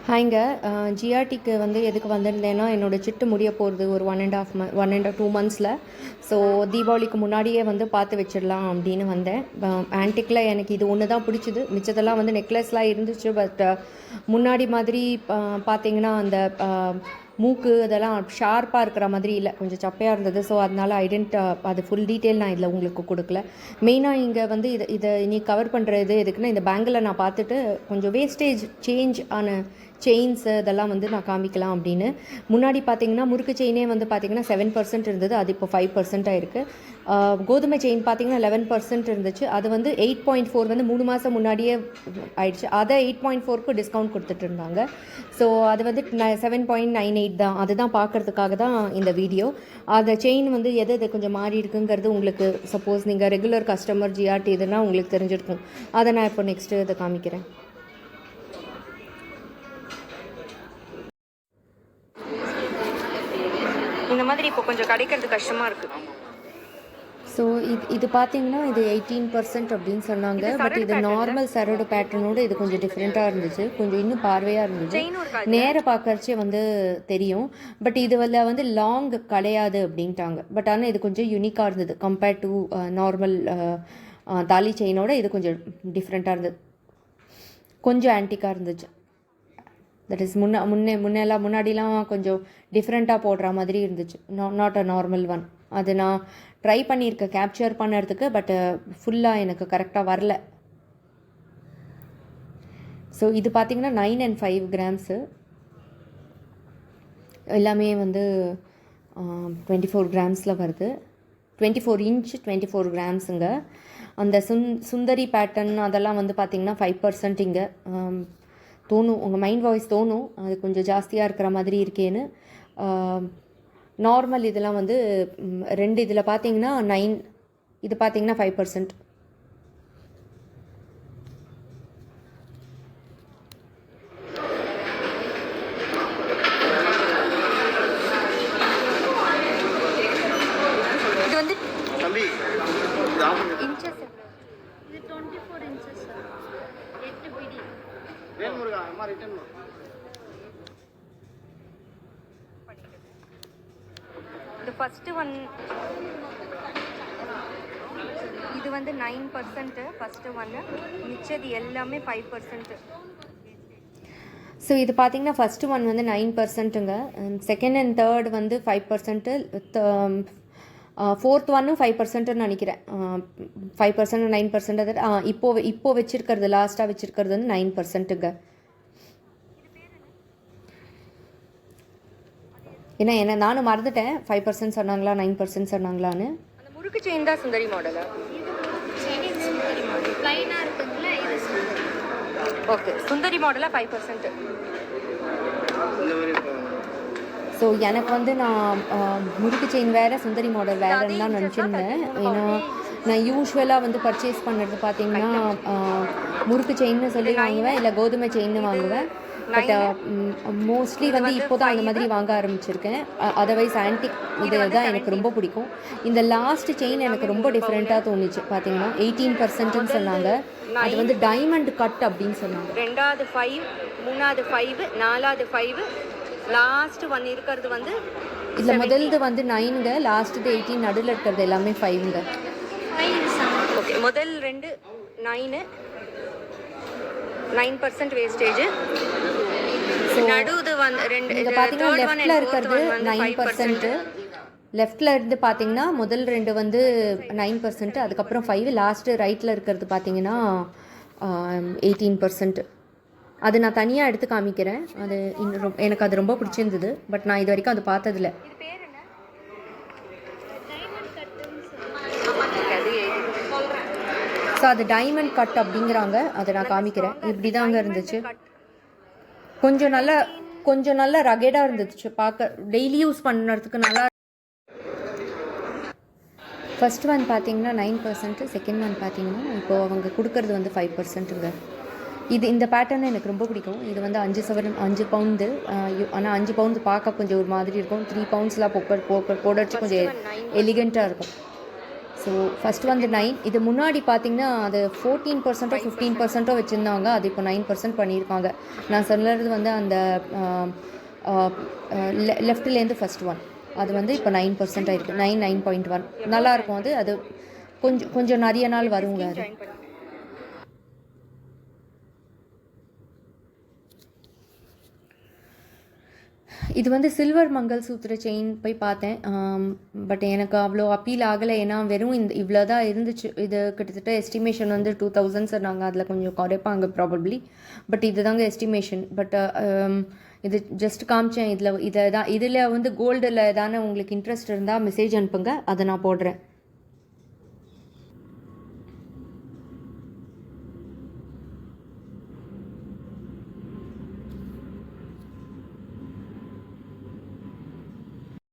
ஹாய்ங்க. ஜிஆர்டிக்கு வந்து எதுக்கு வந்திருந்தேன்னா, என்னோட சிட்டு முடிய போகிறது ஒரு 1.5 2 மந்த்ஸில். ஸோ தீபாவளிக்கு முன்னாடியே வந்து பார்த்து வச்சிடலாம் அப்படின்னு வந்தேன். ஆன்டிக்கில் எனக்கு இது ஒன்று தான் பிடிச்சிது. மிச்சதெல்லாம் வந்து நெக்லஸ்லாம் இருந்துச்சு. பட் முன்னாடி மாதிரி பார்த்தீங்கன்னா அந்த மூக்கு அதெல்லாம் ஷார்ப்பாக இருக்கிற மாதிரி இல்லை, கொஞ்சம் சப்பையாக இருந்தது. ஸோ அதனால் அது ஃபுல் டீட்டெயில் நான் இதில் உங்களுக்கு கொடுக்கல. மெயினாக இங்கே வந்து இதை நீ கவர் பண்ணுறது எதுக்குன்னா, இந்த பேங்கில் நான் பார்த்துட்டு கொஞ்சம் வேஸ்டேஜ் சேஞ்ச் ஆன செயின்ஸு இதெல்லாம் வந்து நான் காமிக்கலாம் அப்படின்னு. முன்னாடி பார்த்தீங்கன்னா முறுக்கு செயினே வந்து பார்த்தீங்கன்னா 7% இருந்தது, அது இப்போ 5% ஆயிருக்கு. கோதுமை செயின் பார்த்தீங்கன்னா 11% இருந்துச்சு, அது வந்து 8.4 வந்து 3 மாதம் முன்னாடியே ஆயிடுச்சு. அதை 8.4க்கு டிஸ்கவுண்ட் கொடுத்துட்டு இருந்தாங்க. ஸோ அது வந்து 7.98 தான். அதுதான் பார்க்குறதுக்காக தான் இந்த வீடியோ. அந்த செயின் வந்து எது கொஞ்சம் மாறி இருக்குங்கிறது உங்களுக்கு, சப்போஸ் நீங்கள் ரெகுலர் கஸ்டமர் ஜிஆர்டி இதுன்னா உங்களுக்கு தெரிஞ்சிருக்கும். அதை நான் இப்போ நெக்ஸ்ட்டு இதை காமிக்கிறேன். இந்த மாதிரி இப்போ கொஞ்சம் கிடைக்கிறது கஷ்டமாக இருக்குது. ஸோ இது பார்த்தீங்கன்னா இது 18% அப்படின்னு சொன்னாங்க. பட் இது நார்மல் சரோட பேட்டர்னோடு இது கொஞ்சம் டிஃப்ரெண்ட்டாக இருந்துச்சு, கொஞ்சம் இன்னும் பார்வையாக இருந்துச்சு. நேராக பார்க்கறச்சே வந்து தெரியும். பட் இதுவில் வந்து லாங் கிடையாது அப்படின்ட்டாங்க. பட் ஆனால் இது கொஞ்சம் யூனிக்காக இருந்தது கம்பேர்ட் டு நார்மல் தாலி செயினோட. இது கொஞ்சம் டிஃப்ரெண்ட்டாக இருந்தது, கொஞ்சம் ஆன்டிக்காக இருந்துச்சு. தட் இஸ் முன்னாடிலாம் கொஞ்சம் டிஃப்ரெண்ட்டாக போடுற மாதிரி இருந்துச்சு, நாட் அ நார்மல் ஒன். அது நான் ட்ரை பண்ணியிருக்கேன் கேப்சர் பண்ணுறதுக்கு, பட் ஃபுல்லாக எனக்கு கரெக்டாக வரல. ஸோ இது பார்த்திங்கன்னா 9 and 5 கிராம்ஸு எல்லாமே வந்து 24 கிராம்ஸில் வருது. 24 inch 24 கிராம்ஸுங்க. அந்த சுந்தரி பேட்டர்ன் அதெல்லாம் வந்து பார்த்திங்கன்னா 5% இங்கே தோணும், உங்கள் மைண்ட் வாய்ஸ் தோணும் அது கொஞ்சம் ஜாஸ்தியாக இருக்கிற மாதிரி இருக்கேன்னு. நார்மல் இதெல்லாம் வந்து 2 இதில் பார்த்தீங்கன்னா 9, இது பார்த்தீங்கன்னா 5%. இது வந்து இன்ச்சஸ் இது 24 inches 8 பிடி. இந்த ஃபஸ்ட்டு ஒன் இது வந்து 9% ஃபஸ்ட்டு ஒன்று, மிச்சது எல்லாமே 5%. ஸோ இது பார்த்தீங்கன்னா ஃபஸ்ட்டு ஒன் வந்து 9%ங்க. செகண்ட் அண்ட் தேர்ட் வந்து 5%, ஃபோர்த் ஒன்னும் 5%ன்னு நினைக்கிறேன். 5% 9% அது இப்போ வச்சுருக்கிறது, லாஸ்ட்டாக வச்சுருக்கிறது வந்து 9%ங்க. ஏன்னா நானும் மறந்துட்டேன் 5% சொன்னாங்களா 9% சொன்னாங்களான்னு. அந்த முறுக்கு செயின் தான் சுந்தரி மாடலா? ஓகே, சுந்தரி மாடலாக 5%. ஸோ எனக்கு வந்து நான் முறுக்கு செயின் வேறு சுந்தரி மாடல் வேறுன்னு தான் நினச்சிருந்தேன். ஏன்னா நான் யூஸ்வலாக வந்து பர்ச்சேஸ் பண்ணுறது பார்த்தீங்கன்னா முறுக்கு செயின்னு சொல்லி வாங்குவேன், இல்லை கோதுமை செயின்னு வாங்குவேன். பட் மோஸ்ட்லி வந்து இப்போ தான் அந்த மாதிரி வாங்க ஆரம்பிச்சிருக்கேன். அதர்வைஸ் ஆன்டிக் இது தான் எனக்கு ரொம்ப பிடிக்கும். இந்த லாஸ்ட் செயின் எனக்கு ரொம்ப டிஃப்ரெண்ட்டாக தோணுச்சு. பார்த்தீங்கன்னா 18%ன்னு சொன்னாங்க. அது வந்து டைமண்ட் கட் அப்படின்னு சொன்னாங்க. 2வது 5, 3வது 5, 4வது 5, லாஸ்ட் ஒன் இருக்கிறது வந்து இதில் முதல்து வந்து 9ங்க, லாஸ்ட்டு 18, நடுவில் இருக்கிறது எல்லாமே 5ங்க. ஓகே, முதல் 2 9% வேஸ்டேஜ். நடுவுது வந்து 2 இங்கே பார்த்தீங்கன்னா லெஃப்டில் இருக்கிறது 9%. லெஃப்டில் இருந்து பார்த்தீங்கன்னா முதல் 2 வந்து 9%, அதுக்கப்புறம் 5, லாஸ்ட்டு ரைட்டில் இருக்கிறது பார்த்தீங்கன்னா 18%. அது நான் தனியாக எடுத்து காமிக்கிறேன். அது இன்னும் எனக்கு அது ரொம்ப பிடிச்சிருந்தது. பட் நான் இது வரைக்கும் அது பார்த்ததில்ல. ஸோ அது டைமண்ட் கட் அப்படிங்கிறாங்க, அதை நான் காமிக்கிறேன். இப்படி தாங்க இருந்துச்சு. கொஞ்சம் நல்லா ரகேடாக இருந்துச்சு பார்க்க, டெய்லி யூஸ் பண்ணுறதுக்கு நல்லா. ஃபஸ்ட் ஒன் பார்த்தீங்கன்னா 9%, செகண்ட் ஒன் பார்த்தீங்கன்னா இப்போது அவங்க கொடுக்கறது வந்து 5%ங்க. இந்த பேட்டர்ன் எனக்கு ரொம்ப பிடிக்கும். இது வந்து 5 பவுண்டு. ஆனால் 5 பவுண்டு பார்க்க கொஞ்சம் ஒரு மாதிரி இருக்கும். 3 பவுண்ட்ஸ்லாம் போடச்சு கொஞ்சம் எலிகண்ட்டாக இருக்கும். ஸோ ஃபஸ்ட் வந்து 9. இது முன்னாடி பார்த்தீங்கன்னா அது 14% 15% வச்சுருந்தாங்க. அது இப்போ 9% பண்ணியிருக்காங்க. நான் சொல்கிறது வந்து அந்த லெஃப்ட்லேருந்து ஃபஸ்ட் ஒன் அது வந்து இப்போ 9% ஆயிருக்கு. 9.1 நல்லாயிருக்கும். அது கொஞ்சம் நிறைய நாள் வருங்க. அது இது வந்து சில்வர் மங்கள் சூத்திர செயின் போய் பார்த்தேன். பட் எனக்கு அவ்வளோ அப்பீல் ஆகலை. ஏன்னா வெறும் இவ்வளோ தான் இருந்துச்சு. இது கிட்டத்தட்ட எஸ்டிமேஷன் வந்து 2000 சொன்னாங்க. அதில் கொஞ்சம் குறைப்பாங்க ப்ராபப்ளி. பட் இதுதாங்க எஸ்டிமேஷன். பட் இது ஜஸ்ட் காமிச்சேன். இதில் வந்து கோல்டில் தானே உங்களுக்கு இன்ட்ரெஸ்ட் இருந்தால் மெசேஜ் அனுப்புங்க, அதை நான் போடுறேன்.